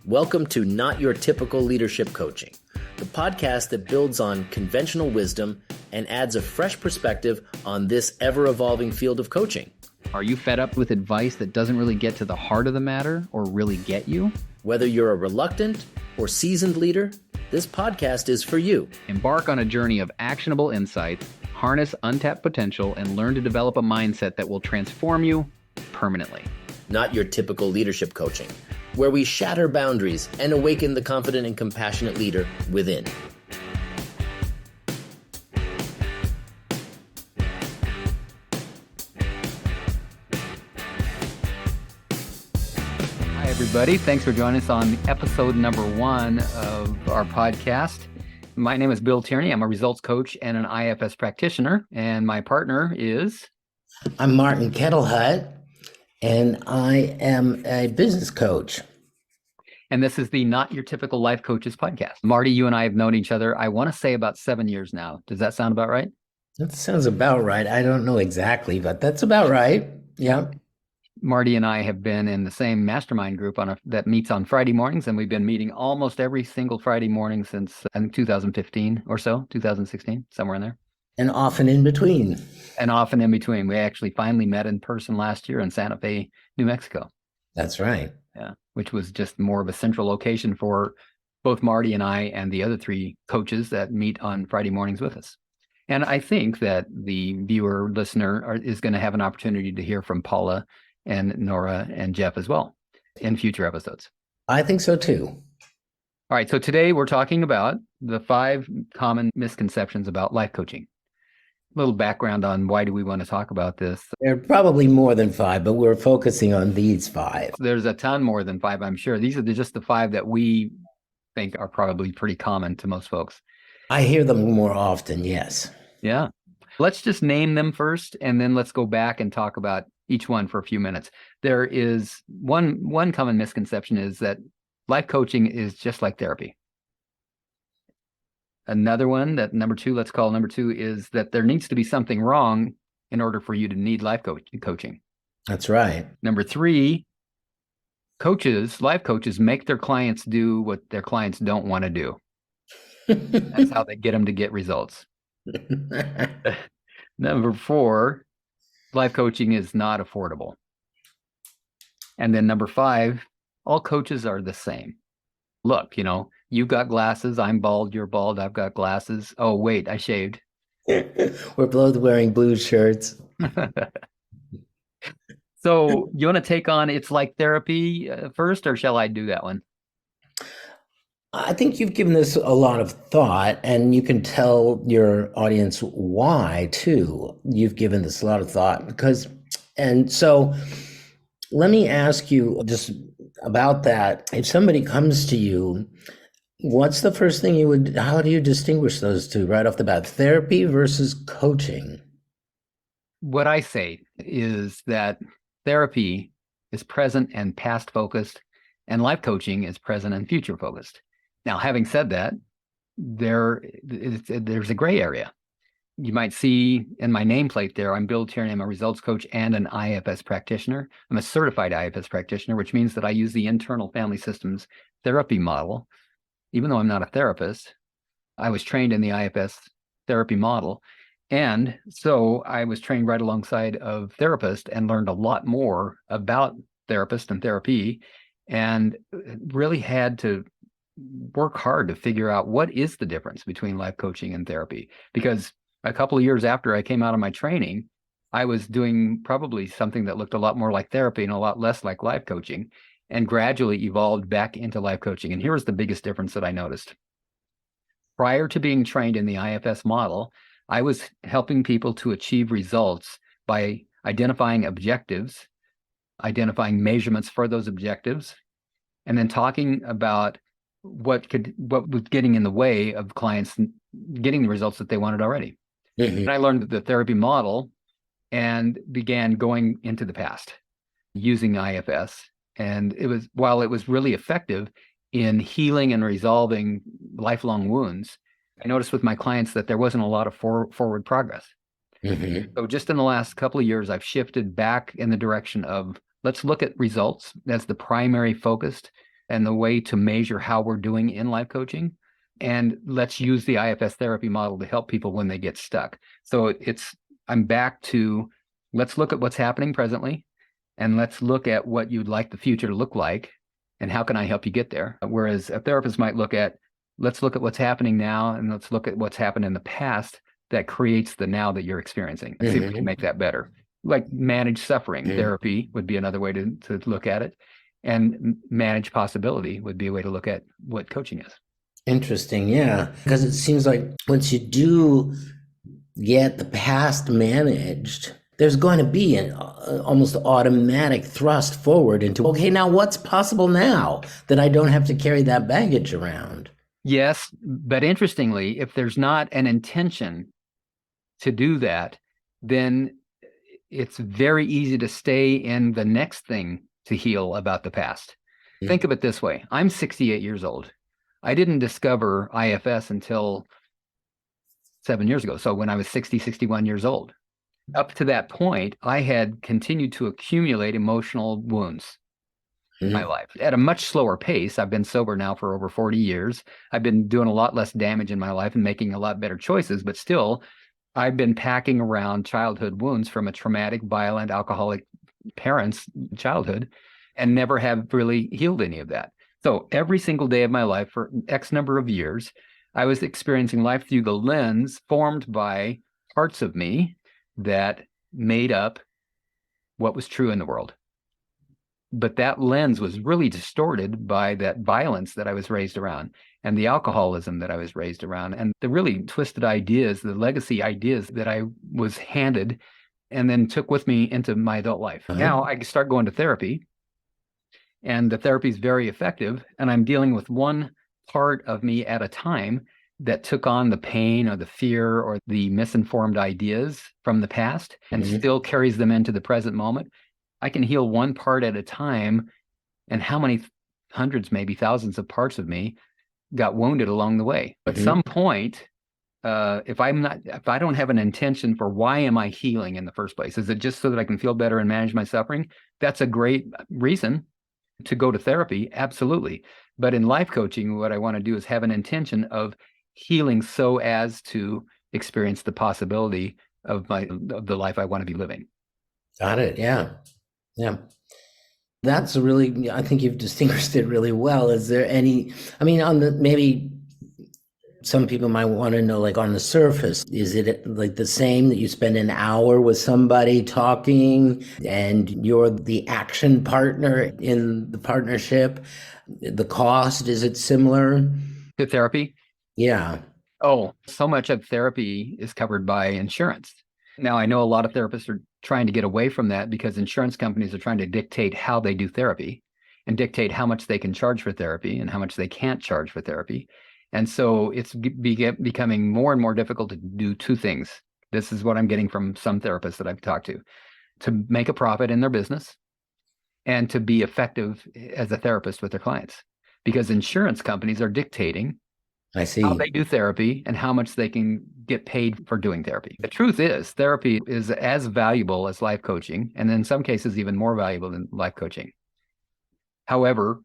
Welcome to Not Your Typical Leadership Coaching, the podcast that builds on conventional wisdom and adds a fresh perspective on this ever-evolving field of coaching. Are you fed up with advice that doesn't really get to the heart of the matter or really get you? Whether you're a reluctant or seasoned leader, this podcast is for you. Embark on a journey of actionable insights, harness untapped potential, and learn to develop a mindset that will transform you permanently. Not Your Typical Leadership Coaching, where we shatter boundaries and awaken the confident and compassionate leader within. Hi, everybody. Thanks for joining us on episode number 1 of our podcast. My name is Bill Tierney. I'm a results coach and an IFS practitioner, and my partner is... I'm Martin Kettlehut, and I am a business coach. And this is the Not Your Typical Life Coaches podcast. Marty, you and I have known each other, I want to say about 7 years now. Does that sound about right? That sounds about right. I don't know exactly, but that's about right. Yeah. Marty and I have been in the same mastermind group that meets on Friday mornings, and we've been meeting almost every single Friday morning since, I think, 2015 or so, 2016, somewhere in there. And often in between. And often in between. We actually finally met in person last year in Santa Fe, New Mexico. That's right. Yeah, which was just more of a central location for both Marty and I and the other 3 coaches that meet on Friday mornings with us. And I think that the viewer, listener is going to have an opportunity to hear from Paula and Nora and Jeff as well in future episodes. I think so too. All right, so today we're talking about the 5 common misconceptions about life coaching. A little background on why do we want to talk about this. There are probably more than 5, but we're focusing on these 5. There's a ton more than 5, I'm sure. These are just the 5 that we think are probably pretty common to most folks. I hear them more often, yes. Yeah. Let's just name them first, and then let's go back and talk about each one for a few minutes. There is one common misconception is that life coaching is just like therapy. Another one, that number 2, let's call number 2, is that there needs to be something wrong in order for you to need life coaching. That's right. Number 3, life coaches make their clients do what their clients don't want to do. That's how they get them to get results. Number 4, life coaching is not affordable. And then number 5, all coaches are the same. Look, you've got glasses. I'm bald. You're bald. I've got glasses. Oh, wait, I shaved. We're both wearing blue shirts. So you want to take on It's Like Therapy first, or shall I do that one? I think you've given this a lot of thought, and you can tell your audience why, too. You've given this a lot of thought and so let me ask you just about that. If somebody comes to you, what's the first thing how do you distinguish those two right off the bat? Therapy versus coaching? What I say is that therapy is present and past focused, and life coaching is present and future focused. Now, having said that, there's a gray area. You might see in my nameplate there, I'm Bill Tierney. I'm a results coach and an IFS practitioner. I'm a certified IFS practitioner, which means that I use the internal family systems therapy model. Even though I'm not a therapist, I was trained in the IFS therapy model. And so I was trained right alongside of therapists and learned a lot more about therapists and therapy, and really had to work hard to figure out what is the difference between life coaching and therapy. Because a couple of years after I came out of my training, I was doing probably something that looked a lot more like therapy and a lot less like life coaching, and gradually evolved back into life coaching. And here was the biggest difference that I noticed. Prior to being trained in the IFS model, I was helping people to achieve results by identifying objectives, identifying measurements for those objectives, and then talking about what was getting in the way of clients getting the results that they wanted already. Mm-hmm. And I learned the therapy model and began going into the past using IFS. And while it was really effective in healing and resolving lifelong wounds, I noticed with my clients that there wasn't a lot of forward progress. Mm-hmm. So just in the last couple of years, I've shifted back in the direction of let's look at results. That's the primary focus. and the way to measure how we're doing in life coaching. And let's use the IFS therapy model to help people when they get stuck. So I'm back to, let's look at what's happening presently, and let's look at what you'd like the future to look like, and how can I help you get there? Whereas a therapist might look at, let's look at what's happening now, and let's look at what's happened in the past that creates the now that you're experiencing. See if we can make that better. Like manage suffering therapy would be another way to look at it. And manage possibility would be a way to look at what coaching is. Interesting. Yeah. Because it seems like once you do get the past managed, there's going to be an almost automatic thrust forward into, okay, now what's possible now that I don't have to carry that baggage around? Yes. But interestingly, if there's not an intention to do that, then it's very easy to stay in the next thing to heal about the past. Think of it this way. I'm 68 years old. I didn't discover IFS until 7 years ago. So when I was 60, 61 years old. Up to that point, I had continued to accumulate emotional wounds in my life at a much slower pace. I've been sober now for over 40 years. I've been doing a lot less damage in my life and making a lot better choices, but still, I've been packing around childhood wounds from a traumatic, violent, alcoholic parents' childhood and never have really healed any of that. So every single day of my life for X number of years, I was experiencing life through the lens formed by parts of me that made up what was true in the world. But that lens was really distorted by that violence that I was raised around and the alcoholism that I was raised around and the really twisted ideas, the legacy ideas that I was handed and then took with me into my adult life. Now I start going to therapy, and the therapy is very effective, and I'm dealing with one part of me at a time that took on the pain or the fear or the misinformed ideas from the past and still carries them into the present moment. I can heal one part at a time, and how many hundreds, maybe thousands of parts of me got wounded along the way. At some point, if I don't have an intention for why am I healing in the first place, is it just so that I can feel better and manage my suffering? That's a great reason to go to therapy, absolutely. But in life coaching, what I want to do is have an intention of healing so as to experience the possibility of the life I want to be living. Got it. Yeah. Yeah. That's really, I think you've distinguished it really well. Is there any, I mean, maybe some people might want to know, like on the surface, is it like the same that you spend an hour with somebody talking and you're the action partner in the partnership? The cost, is it similar? To therapy? Yeah. Oh, so much of therapy is covered by insurance. Now, I know a lot of therapists are trying to get away from that because insurance companies are trying to dictate how they do therapy and dictate how much they can charge for therapy and how much they can't charge for therapy. And so it's becoming more and more difficult to do two things. This is what I'm getting from some therapists that I've talked to make a profit in their business and to be effective as a therapist with their clients, because insurance companies are dictating I see. how they do therapy and how much they can get paid for doing therapy. The truth is, therapy is as valuable as life coaching, and in some cases, even more valuable than life coaching. However,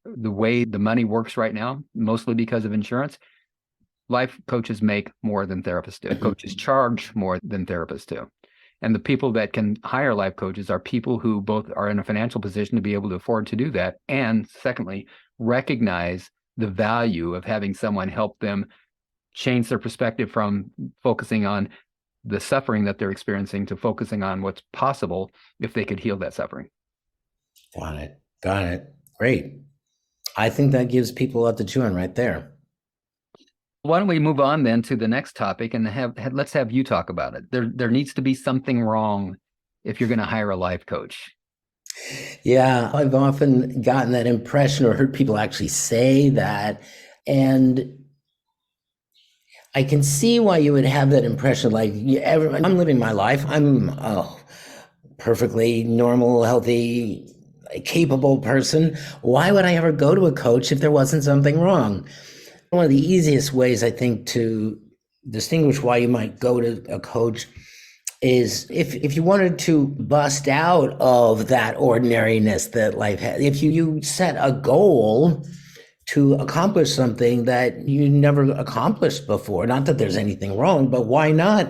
the way the money works right now, mostly because of insurance, life coaches make more than therapists do. Coaches charge more than therapists do. And the people that can hire life coaches are people who both are in a financial position to be able to afford to do that. And secondly, recognize the value of having someone help them change their perspective from focusing on the suffering that they're experiencing to focusing on what's possible if they could heal that suffering. Got it. Got it. Great. I think that gives people a lot to chew on right there. Why don't we move on then to the next topic and let's have you talk about it. There needs to be something wrong if you're going to hire a life coach. Yeah, I've often gotten that impression or heard people actually say that. And I can see why you would have that impression. Like, I'm living my life. I'm a perfectly normal, healthy, capable person. Why would I ever go to a coach if there wasn't something wrong? One of the easiest ways, I think, to distinguish why you might go to a coach is if you wanted to bust out of that ordinariness that life has, if you set a goal to accomplish something that you never accomplished before, not that there's anything wrong, but why not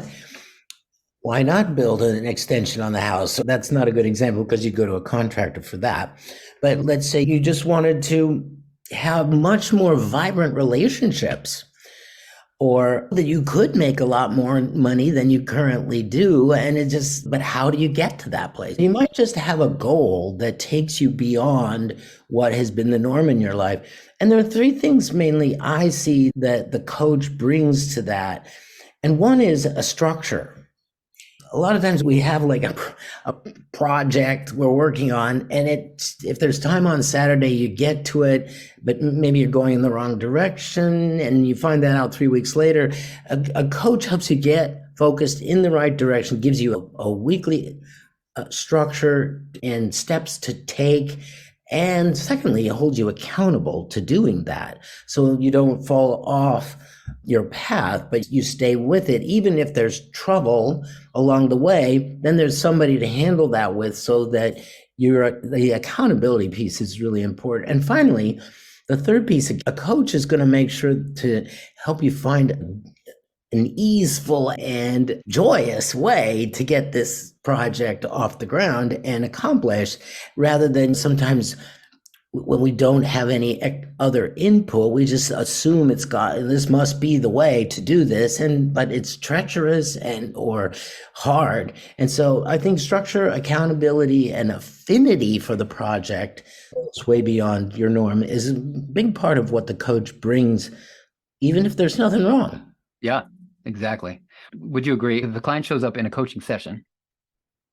build an extension on the house? So that's not a good example because you go to a contractor for that. But let's say you just wanted to have much more vibrant relationships, or that you could make a lot more money than you currently do. But how do you get to that place? You might just have a goal that takes you beyond what has been the norm in your life. And there are three things mainly I see that the coach brings to that. And one is a structure. A lot of times we have like a project we're working on, and if there's time on Saturday, you get to it, but maybe you're going in the wrong direction and you find that out 3 weeks later. A coach helps you get focused in the right direction, gives you a weekly structure and steps to take. And secondly, it holds you accountable to doing that. So you don't fall off your path, but you stay with it. Even if there's trouble along the way, then there's somebody to handle that with, so that the accountability piece is really important. And finally, the third piece, a coach is going to make sure to help you find an easeful and joyous way to get this project off the ground and accomplished, rather than sometimes when we don't have any other input, we just assume this must be the way to do this, but it's treacherous or hard. And so I think structure, accountability, and affinity for the project, it's way beyond your norm, is a big part of what the coach brings, even if there's nothing wrong. Yeah, exactly. Would you agree if the client shows up in a coaching session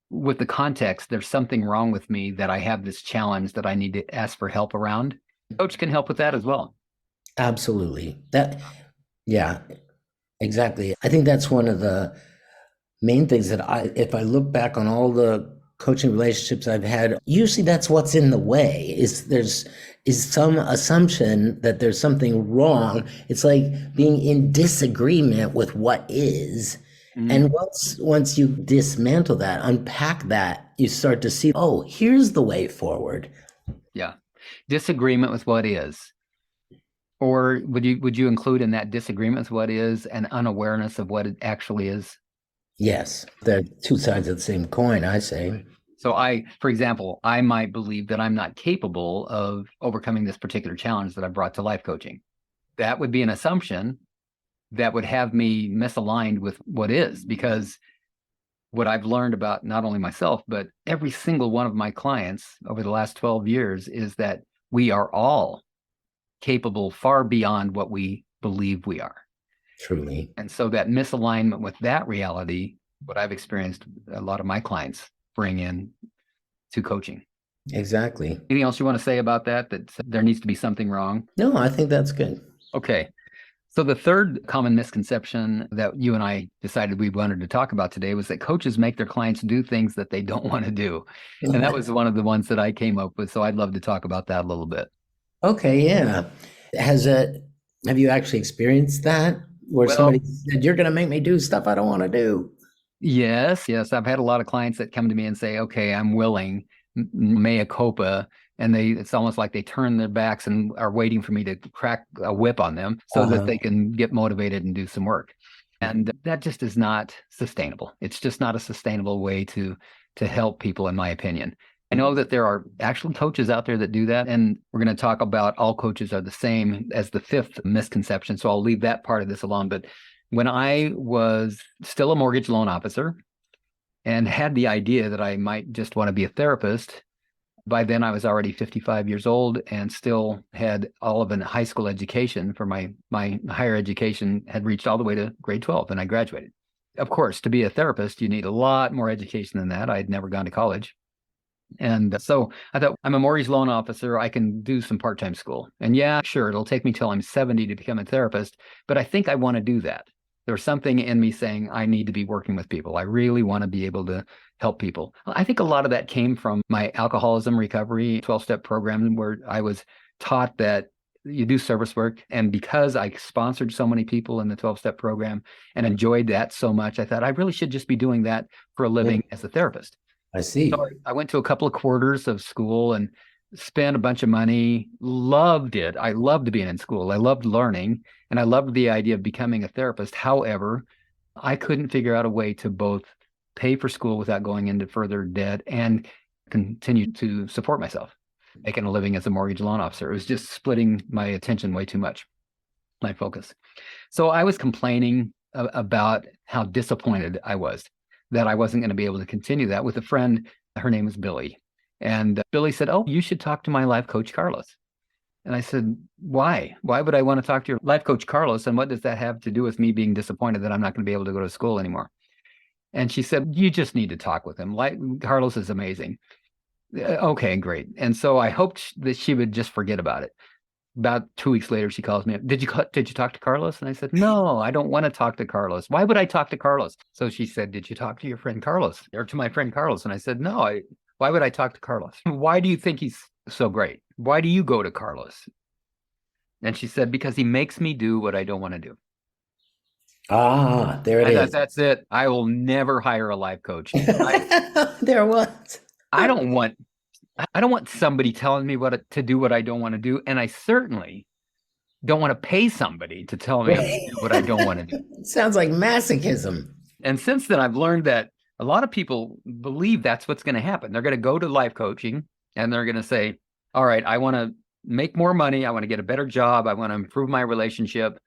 with the context, there's something wrong with me, that I have this challenge that I need to ask for help around, coach can help with that as well? Absolutely. Yeah, exactly. I think that's one of the main things that if I look back on all the coaching relationships I've had, usually that's what's in the way, is some assumption that there's something wrong. It's like being in disagreement with what is. And once you dismantle that, unpack that, you start to see, oh, here's the way forward. Yeah. Disagreement with what is. Or would you include in that disagreement with what is an unawareness of what it actually is? Yes. They're two sides of the same coin, I say. So for example, I might believe that I'm not capable of overcoming this particular challenge that I brought to life coaching. That would be an assumption that would have me misaligned with what is, because what I've learned about not only myself, but every single one of my clients over the last 12 years is that we are all capable far beyond what we believe we are. Truly. And so that misalignment with that reality, what I've experienced, a lot of my clients bring in to coaching. Exactly. Anything else you want to say about that there needs to be something wrong? No, I think that's good. Okay. So the third common misconception that you and I decided we wanted to talk about today was that coaches make their clients do things that they don't want to do. And that was one of the ones that I came up with. So I'd love to talk about that a little bit. Okay, yeah. Have you actually experienced that? Where somebody said, you're going to make me do stuff I don't want to do? Yes. I've had a lot of clients that come to me and say, okay, I'm willing, mea culpa. And it's almost like they turn their backs and are waiting for me to crack a whip on them so that they can get motivated and do some work. And that just is not sustainable. It's just not a sustainable way to help people, in my opinion. I know that there are actually coaches out there that do that. And we're going to talk about all coaches are the same as the fifth misconception. So I'll leave that part of this alone. But when I was still a mortgage loan officer and had the idea that I might just want to be a therapist, by then I was already 55 years old and still had all of a high school education. For my higher education had reached all the way to grade 12 and I graduated. Of course, to be a therapist, you need a lot more education than that. I had never gone to college. And so I thought, I'm a mortgage loan officer. I can do some part-time school. And yeah, sure, it'll take me till I'm 70 to become a therapist, but I think I want to do that. There's something in me saying I need to be working with people. I really want to be able to help people. I think a lot of that came from my alcoholism recovery 12-step program, where I was taught that you do service work. And because I sponsored so many people in the 12-step program and enjoyed that so much, I thought I really should just be doing that for a living as a therapist. I see. So I went to a couple of quarters of school and spent a bunch of money, loved it. I loved being in school. I loved learning, and I loved the idea of becoming a therapist. However, I couldn't figure out a way to both pay for school without going into further debt and continue to support myself, making a living as a mortgage loan officer. It was just splitting my attention way too much, my focus. So I was complaining about how disappointed I was that I wasn't going to be able to continue that with a friend. Her name was Billy. And Billy said, "Oh, you should talk to my life coach, Carlos." And I said, "Why? Why would I want to talk to your life coach, Carlos? And what does that have to do with me being disappointed that I'm not going to be able to go to school anymore?" And she said, "You just need to talk with him. Carlos is amazing." Okay, great. And so I hoped that she would just forget about it. About 2 weeks later, she calls me up. Did you talk to Carlos? And I said, "No, I don't want to talk to Carlos. Why would I talk to Carlos?" So she said, "Did you talk to your friend Carlos or to my friend Carlos?" And I said, "No, why would I talk to Carlos? Why do you think he's so great? Why do you go to Carlos?" And she said, "Because he makes me do what I don't want to do." Ah, there it is. That's it. I will never hire a life coach. There was. I don't want somebody telling me to do what I don't want to do. And I certainly don't want to pay somebody to tell me to do what I don't want to do. It sounds like masochism. And since then, I've learned that a lot of people believe that's what's going to happen. They're going to go to life coaching and they're going to say, "All right, I want to make more money. I want to get a better job. I want to improve my relationship.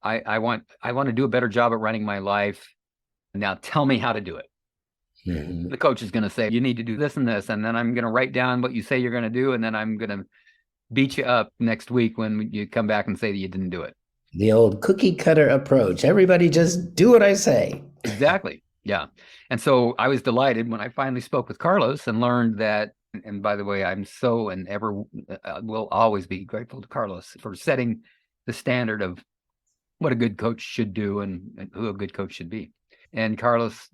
I want to do a better job at running my life. Now tell me how to do it." Mm-hmm. The coach is going to say, "You need to do this and this." And then I'm going to write down what you say you're going to do. And then I'm going to beat you up next week when you come back and say that you didn't do it. The old cookie cutter approach. Everybody just do what I say. Exactly. Yeah. And so I was delighted when I finally spoke with Carlos and learned that, and by the way, I'm so and ever will always be grateful to Carlos for setting the standard of what a good coach should do and who a good coach should be. And Carlos,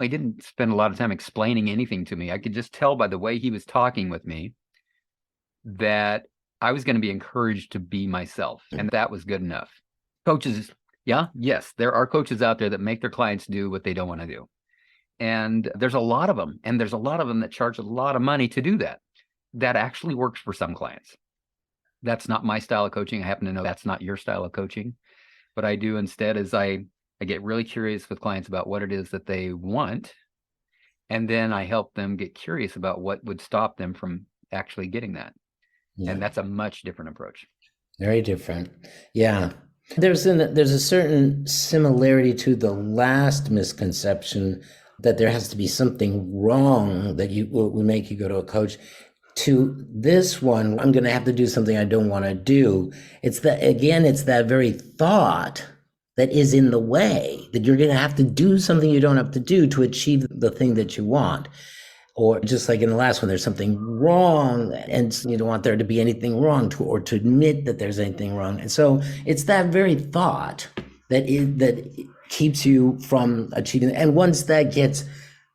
he didn't spend a lot of time explaining anything to me. I could just tell by the way he was talking with me that I was going to be encouraged to be myself. And that was good enough. Coaches, yes, there are coaches out there that make their clients do what they don't want to do. And there's a lot of them. And there's a lot of them that charge a lot of money to do that. That actually works for some clients. That's not my style of coaching. I happen to know that's not your style of coaching. What I do instead is I get really curious with clients about what it is that they want. And then I help them get curious about what would stop them from actually getting that. Yeah. And that's a much different approach. Very different. Yeah. There's a certain similarity to the last misconception that there has to be something wrong that will make you go to a coach. To this one, I'm going to have to do something I don't want to do. It's that very thought that is in the way, that you're going to have to do something you don't have to do to achieve the thing that you want. Or just like in the last one, there's something wrong and you don't want there to be anything wrong or to admit that there's anything wrong. And so it's that very thought that keeps you from achieving. And once that gets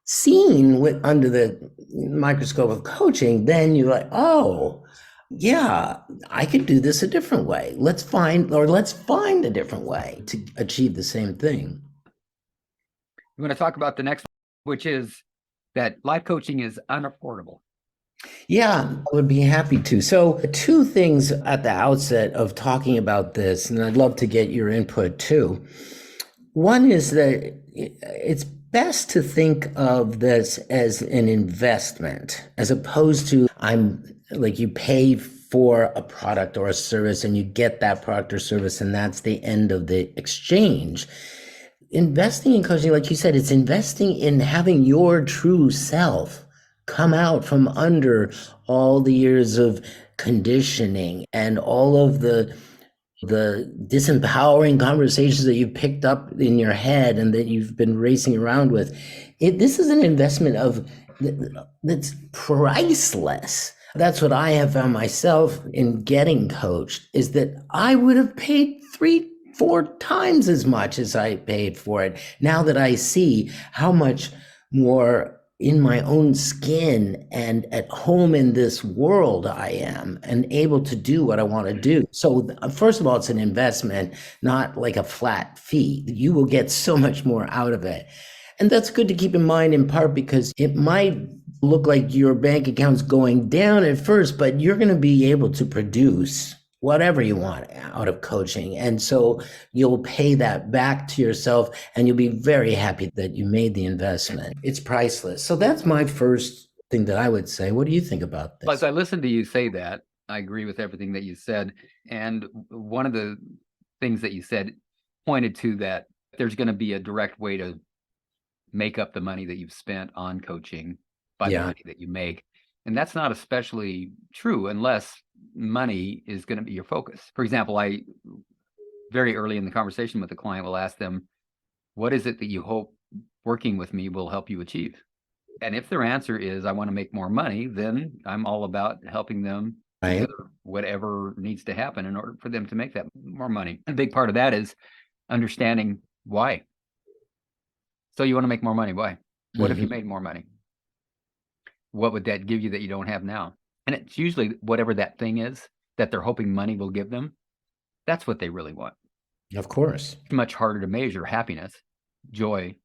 seen under the microscope of coaching, then you're like, oh, yeah, I could do this a different way. Let's find a different way to achieve the same thing. You want to talk about the next one, which is that life coaching is unaffordable. Yeah, I would be happy to. So 2 things at the outset of talking about this, and I'd love to get your input too. One is that it's best to think of this as an investment, as opposed to you pay for a product or a service and you get that product or service and that's the end of the exchange. Investing in coaching, like you said, it's investing in having your true self come out from under all the years of conditioning and all of the disempowering conversations that you've picked up in your head and that you've been racing around with. This is an investment that's priceless. That's what I have found myself in getting coached, is that I would have paid 3-4 times as much as I paid for it. Now that I see how much more in my own skin and at home in this world I am and able to do what I want to do. So first of all, it's an investment, not like a flat fee. You will get so much more out of it. And that's good to keep in mind, in part because it might look like your bank account's going down at first, but you're going to be able to produce whatever you want out of coaching. And so you'll pay that back to yourself and you'll be very happy that you made the investment. It's priceless. So that's my first thing that I would say. What do you think about this? As I listened to you say that, I agree with everything that you said. And one of the things that you said pointed to that there's going to be a direct way to make up the money that you've spent on coaching by the money that you make. And that's not especially true unless money is going to be your focus. For example, I very early in the conversation with the client will ask them, what is it that you hope working with me will help you achieve? And if their answer is, I want to make more money, then I'm all about helping them whatever needs to happen in order for them to make that more money. A big part of that is understanding why. So you want to make more money. Why? What if you made more money? What would that give you that you don't have now? And it's usually whatever that thing is that they're hoping money will give them. That's what they really want. Of course. It's much harder to measure happiness, joy,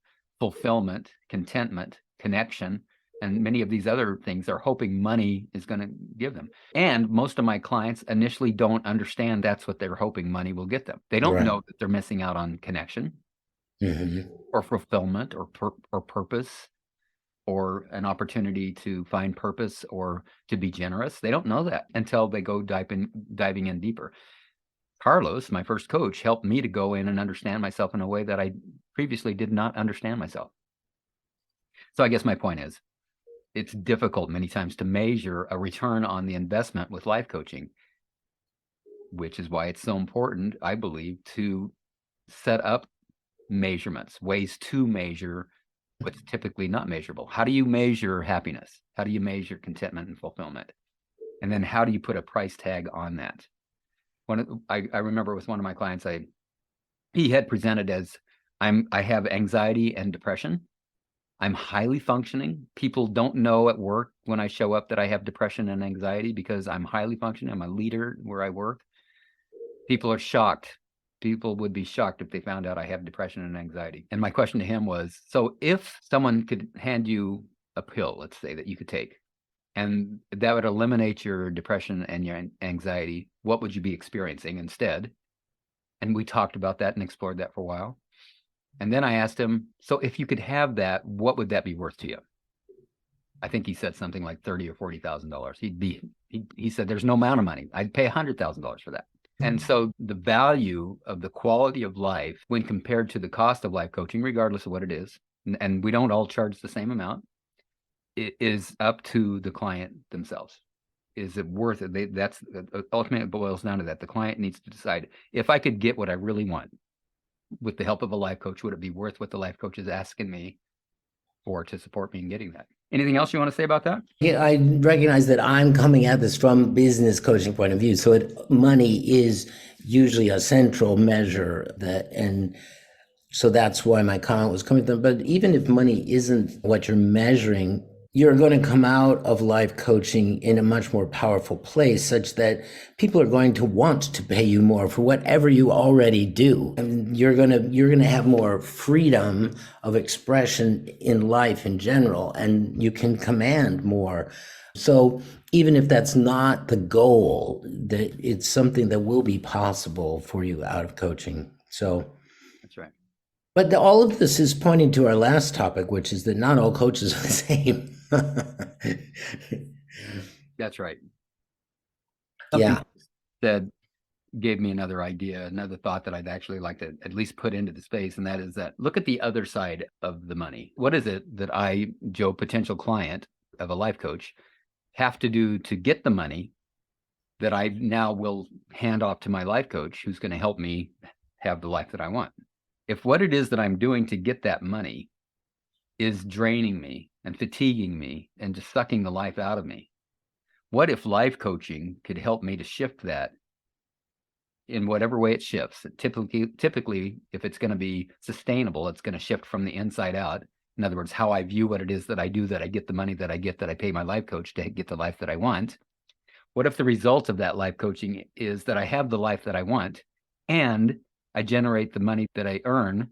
fulfillment, contentment, connection, and many of these other things they're hoping money is going to give them. And most of my clients initially don't understand that's what they're hoping money will get them. They don't know that they're missing out on connection or fulfillment or purpose or an opportunity to find purpose or to be generous. They don't know that until they go diving in deeper. Carlos, my first coach, helped me to go in and understand myself in a way that I previously did not understand myself. So I guess my point is, it's difficult many times to measure a return on the investment with life coaching, which is why it's so important, I believe, to set up measurements, ways to measure what's typically not measurable. How do you measure happiness? How do you measure contentment and fulfillment? And then how do you put a price tag on that? I remember with one of my clients, he had presented as, I have anxiety and depression. I'm highly functioning. People don't know at work when I show up that I have depression and anxiety because I'm highly functioning. I'm a leader where I work. People are shocked. People would be shocked if they found out I have depression and anxiety. And my question to him was, so if someone could hand you a pill, let's say, that you could take, and that would eliminate your depression and your anxiety, what would you be experiencing instead? And we talked about that and explored that for a while. And then I asked him, so if you could have that, what would that be worth to you? I think he said something like $30,000 or $40,000. He said, there's no amount of money. I'd pay $100,000 for that. And so the value of the quality of life when compared to the cost of life coaching, regardless of what it is, and we don't all charge the same amount, it is up to the client themselves. Is it worth it? That's ultimately, it boils down to that. The client needs to decide, if I could get what I really want with the help of a life coach, would it be worth what the life coach is asking me for to support me in getting that? Anything else you want to say about that? Yeah, I recognize that I'm coming at this from a business coaching point of view. So money is usually a central measure and so that's why my comment was coming from. But even if money isn't what you're measuring, you're going to come out of life coaching in a much more powerful place, such that people are going to want to pay you more for whatever you already do. And you're going to have more freedom of expression in life in general, and you can command more. So even if that's not the goal, that it's something that will be possible for you out of coaching. So that's right. But all of this is pointing to our last topic, which is that not all coaches are the same. That's right. Yeah. That gave me another idea, another thought that I'd actually like to at least put into the space, and that is that look at the other side of the money. What is it that I, Joe, potential client of a life coach, have to do to get the money that I now will hand off to my life coach, who's going to help me have the life that I want? If what it is that I'm doing to get that money is draining me and fatiguing me and just sucking the life out of me, what if life coaching could help me to shift that in whatever way it shifts? Typically, if it's going to be sustainable, it's going to shift from the inside out In other words, how I view what it is that I do, that I get the money that I get, that I pay my life coach to get the life that I want. What if the result of that life coaching is that I have the life that I want and I generate the money that I earn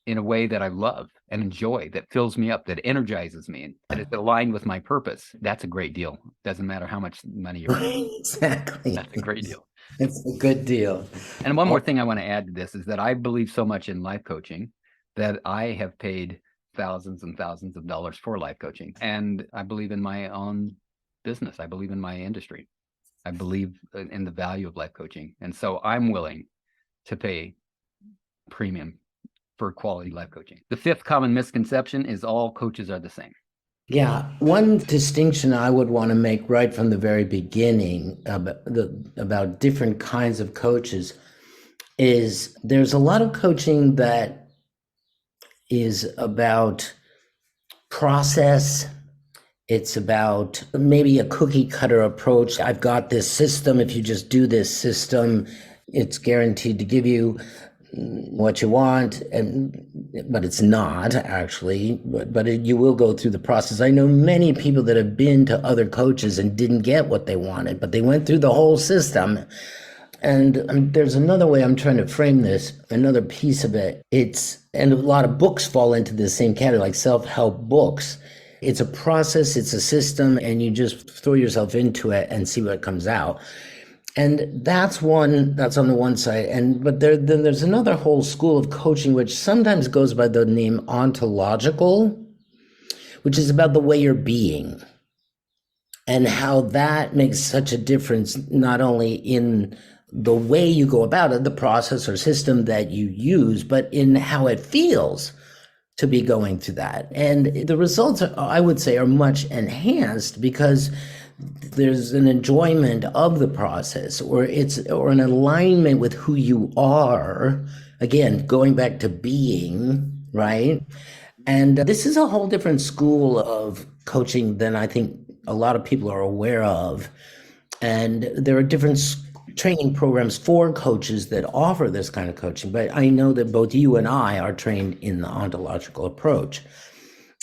in a way that I love and enjoy, that fills me up, that energizes me, and that is aligned with my purpose? That's a great deal. Doesn't matter how much money you're earning. Exactly. That's a great deal. It's a good deal. And one more thing I want to add to this is that I believe so much in life coaching that I have paid thousands and thousands of dollars for life coaching. And I believe in my own business. I believe in my industry. I believe in the value of life coaching. And so I'm willing to pay premium for quality life coaching. The fifth common misconception is all coaches are the same. Yeah, one distinction I would want to make right from the very beginning about different kinds of coaches is there's a lot of coaching that is about process. It's about maybe a cookie cutter approach. I've got this system. If you just do this system, it's guaranteed to give you what you want, but it's not actually, but you will go through the process. I know many people that have been to other coaches and didn't get what they wanted, but they went through the whole system. And there's another way I'm trying to frame this, another piece of it. And a lot of books fall into the same category, like self-help books. It's a process, it's a system, and you just throw yourself into it and see what comes out. And that's on the one side. But then there's another whole school of coaching, which sometimes goes by the name ontological, which is about the way you're being and how that makes such a difference, not only in the way you go about it, the process or system that you use, but in how it feels to be going through that. And the results, I would say, are much enhanced because there's an enjoyment of the process, or an alignment with who you are. Again, going back to being, right? And this is a whole different school of coaching than I think a lot of people are aware of. And there are different training programs for coaches that offer this kind of coaching. But I know that both you and I are trained in the ontological approach.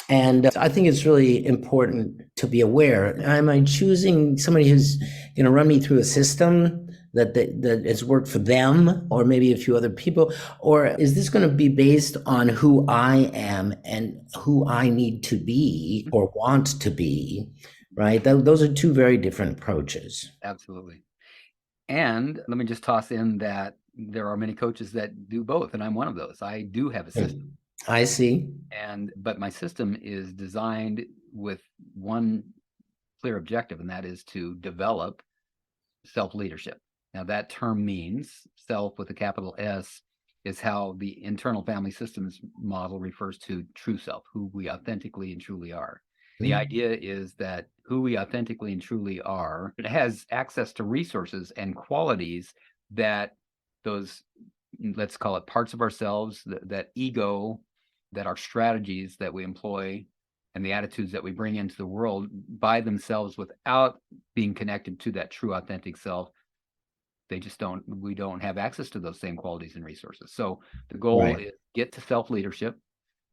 And I think it's really important to be aware. Am I choosing somebody who's going to run me through a system that has worked for them, or maybe a few other people? Or is this going to be based on who I am and who I need to be or want to be, right? Those are two very different approaches. Absolutely. And let me just toss in that there are many coaches that do both, and I'm one of those. I do have a system. I see. But my system is designed with one clear objective, and that is to develop self-leadership. Now, that term means self with a capital S is how the internal family systems model refers to true self, who we authentically and truly are. The idea is that who we authentically and truly are, it has access to resources and qualities that those, let's call it parts of ourselves, that ego, that our strategies that we employ and the attitudes that we bring into the world by themselves without being connected to that true authentic self, we don't have access to those same qualities and resources. So the goal is get to self-leadership,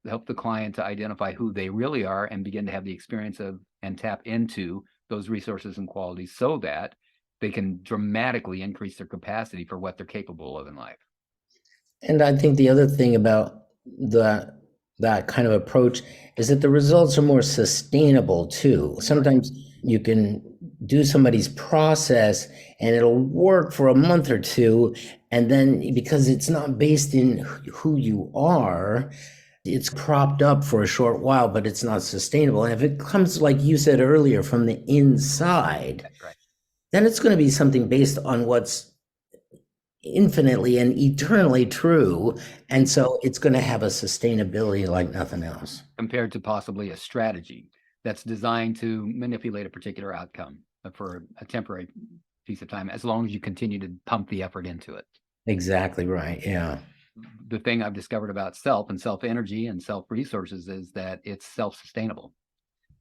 help the client to identify who they really are and begin to have the experience of and tap into those resources and qualities so that they can dramatically increase their capacity for what they're capable of in life. And I think the other thing about that kind of approach is that the results are more sustainable too. Sometimes you can do somebody's process and it'll work for a month or two, and then because it's not based in who you are, it's propped up for a short while, but it's not sustainable. And if it comes, like you said earlier, from the inside, then it's going to be something based on what's infinitely and eternally true. And so it's going to have a sustainability like nothing else. Compared to possibly a strategy that's designed to manipulate a particular outcome for a temporary piece of time, as long as you continue to pump the effort into it. Exactly right. Yeah. The thing I've discovered about self and self-energy and self-resources is that it's self-sustainable.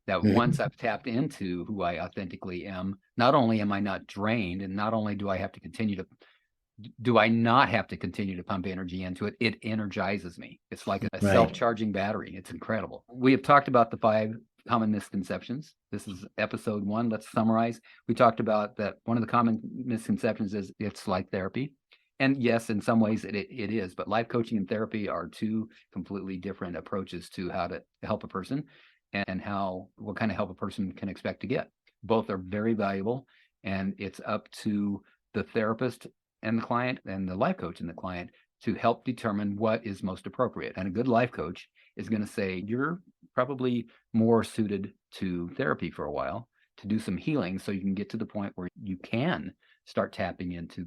That once I've tapped into who I authentically am, not only am I not drained, and not only do I have to continue to do I not have to continue to pump energy into it? It energizes me. It's like a self-charging battery. It's incredible. We have talked about the 5 common misconceptions. This is episode 1. Let's summarize. We talked about that one of the common misconceptions is it's like therapy. And yes, in some ways it is, but life coaching and therapy are 2 completely different approaches to how to help a person and what kind of help a person can expect to get. Both are very valuable, and it's up to the therapist and the client and the life coach and the client to help determine what is most appropriate. And a good life coach is going to say, you're probably more suited to therapy for a while to do some healing so you can get to the point where you can start tapping into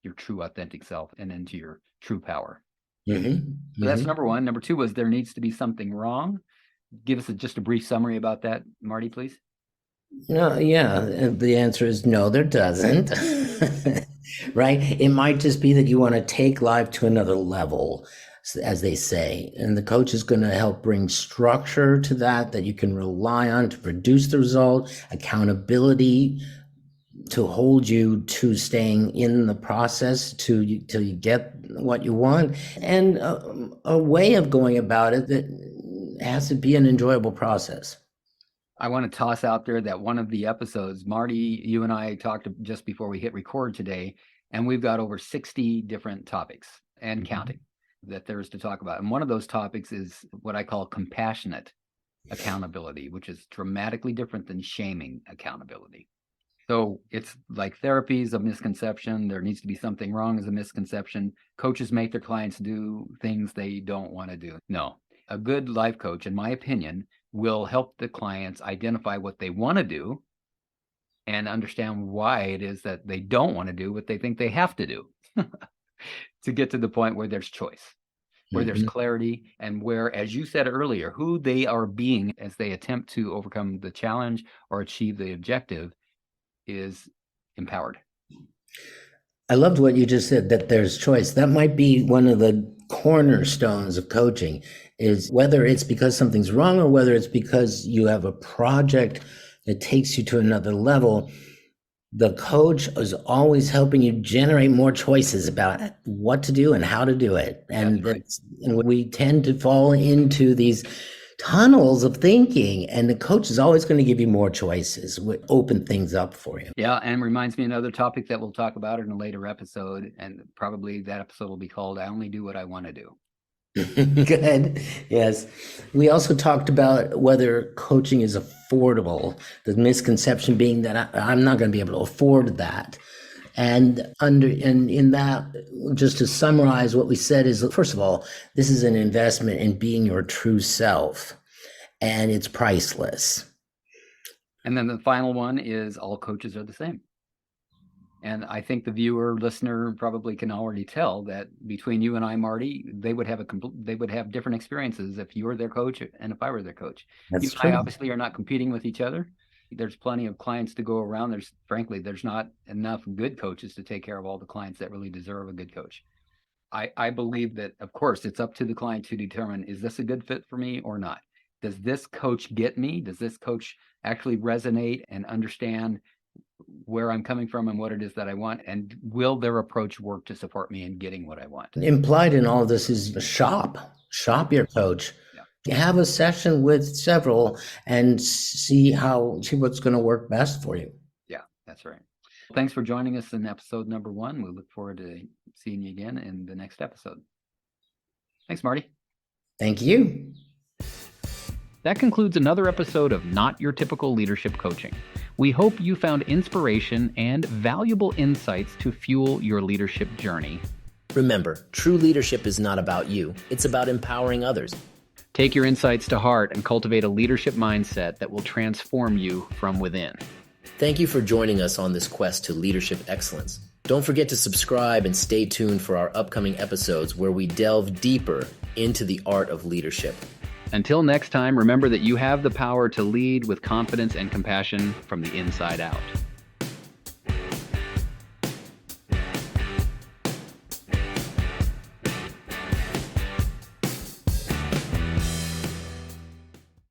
your true authentic self and into your true power. So that's number 1. Number 2 was there needs to be something wrong. Give us just a brief summary about that, Marty, please. No, yeah, the answer is no, there doesn't. Right? It might just be that you want to take life to another level, as they say, and the coach is going to help bring structure to that you can rely on to produce the result, accountability to hold you to staying in the process till you get what you want, and a way of going about it that has to be an enjoyable process. I want to toss out there that one of the episodes, Marty, you and I talked just before we hit record today, and we've got over 60 different topics and counting that there is to talk about. And one of those topics is what I call compassionate accountability, which is dramatically different than shaming accountability. So it's like therapy is a misconception. There needs to be something wrong is a misconception. Coaches make their clients do things they don't want to do. No, a good life coach, in my opinion, will help the clients identify what they want to do and understand why it is that they don't want to do what they think they have to do to get to the point where there's choice, where there's clarity, and where, as you said earlier, who they are being as they attempt to overcome the challenge or achieve the objective is empowered. I loved what you just said, that there's choice. That might be one of the cornerstones of coaching, is whether it's because something's wrong or whether it's because you have a project that takes you to another level. The coach is always helping you generate more choices about what to do and how to do it. And, and we tend to fall into these tunnels of thinking, and the coach is always going to give you more choices, open things up for you. Yeah, and reminds me another topic that we'll talk about in a later episode, and probably that episode will be called I Only Do What I Want to Do. Good. Yes. We also talked about whether coaching is affordable, the misconception being that I'm not going to be able to afford that. And in that, just to summarize what we said is, first of all, this is an investment in being your true self, and it's priceless. And then the final one is all coaches are the same. And I think the viewer, listener probably can already tell that between you and I, Marty, they would have different experiences if you were their coach and if I were their coach. That's you true. and I obviously are not competing with each other. There's plenty of clients to go around. There's not enough good coaches to take care of all the clients that really deserve a good coach. I believe that, of course, it's up to the client to determine, is this a good fit for me or not? Does this coach get me? Does this coach actually resonate and understand where I'm coming from and what it is that I want? And will their approach work to support me in getting what I want? Implied in all of this is shop your coach. Have a session with several and see what's going to work best for you. Yeah, that's right. Thanks for joining us in episode number 1. We look forward to seeing you again in the next episode. Thanks, Marty. Thank you. That concludes another episode of Not Your Typical Leadership Coaching. We hope you found inspiration and valuable insights to fuel your leadership journey. Remember, true leadership is not about you. It's about empowering others. Take your insights to heart and cultivate a leadership mindset that will transform you from within. Thank you for joining us on this quest to leadership excellence. Don't forget to subscribe and stay tuned for our upcoming episodes where we delve deeper into the art of leadership. Until next time, remember that you have the power to lead with confidence and compassion from the inside out.